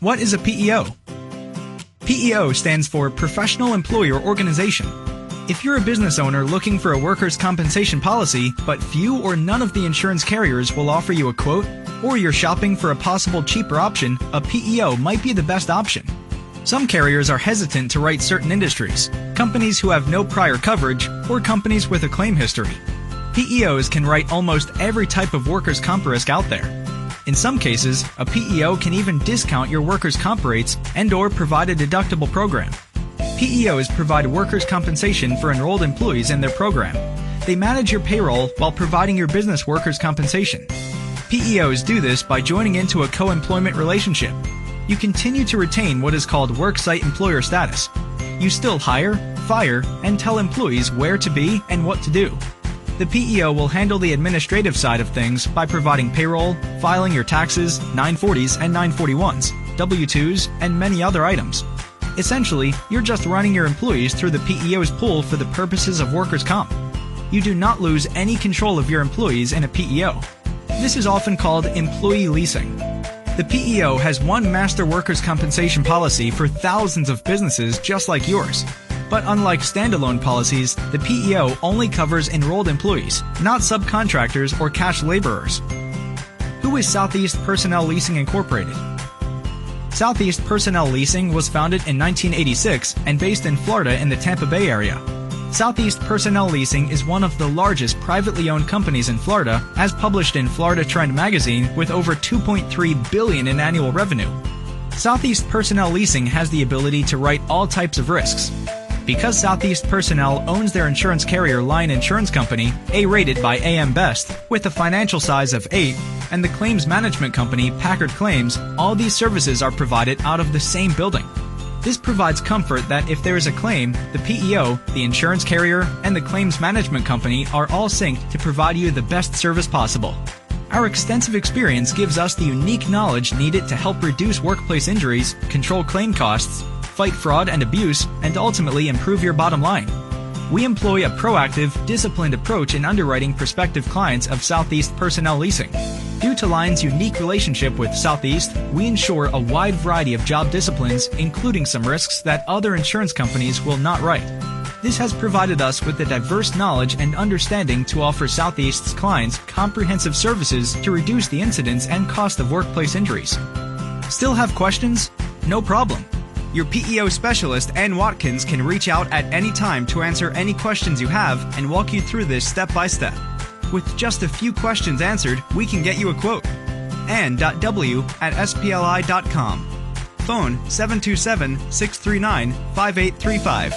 What is a PEO? PEO stands for Professional Employer Organization. If you're a business owner looking for a workers' compensation policy, but few or none of the insurance carriers will offer you a quote, or you're shopping for a possible cheaper option, a PEO might be the best option. Some carriers are hesitant to write certain industries, companies who have no prior coverage, or companies with a claim history. PEOs can write almost every type of workers' comp risk out there. In some cases, a PEO can even discount your workers' comp rates and/or provide a deductible program. PEOs provide workers' compensation for enrolled employees in their program. They manage your payroll while providing your business workers' compensation. PEOs do this by joining into a co-employment relationship. You continue to retain what is called worksite employer status. You still hire, fire, and tell employees where to be and what to do. The PEO will handle the administrative side of things by providing payroll, filing your taxes, 940s and 941s, W-2s, and many other items. Essentially, you're just running your employees through the PEO's pool for the purposes of workers' comp. You do not lose any control of your employees in a PEO. This is often called employee leasing. The PEO has one master workers' compensation policy for thousands of businesses just like yours. But unlike standalone policies, the PEO only covers enrolled employees, not subcontractors or cash laborers. Who is Southeast Personnel Leasing Incorporated? Southeast Personnel Leasing was founded in 1986 and based in Florida in the Tampa Bay area. Southeast Personnel Leasing is one of the largest privately owned companies in Florida, as published in Florida Trend magazine, with over $2.3 billion in annual revenue. Southeast Personnel Leasing has the ability to write all types of risks. Because Southeast Personnel owns their insurance carrier Line Insurance Company, A-rated by AM Best, with a financial size of 8, and the claims management company Packard Claims, all these services are provided out of the same building. This provides comfort that if there is a claim, the PEO, the insurance carrier, and the claims management company are all synced to provide you the best service possible. Our extensive experience gives us the unique knowledge needed to help reduce workplace injuries, control claim costs, fight fraud and abuse, and ultimately improve your bottom line. We employ a proactive, disciplined approach in underwriting prospective clients of Southeast Personnel Leasing. Due to Line's unique relationship with Southeast, we ensure a wide variety of job disciplines, including some risks that other insurance companies will not write. This has provided us with the diverse knowledge and understanding to offer Southeast's clients comprehensive services to reduce the incidence and cost of workplace injuries. Still have questions? No problem. Your PEO specialist, Ann Watkins, can reach out at any time to answer any questions you have and walk you through this step by step. With just a few questions answered, we can get you a quote. Ann.w@spli.com. Phone 727-639-5835.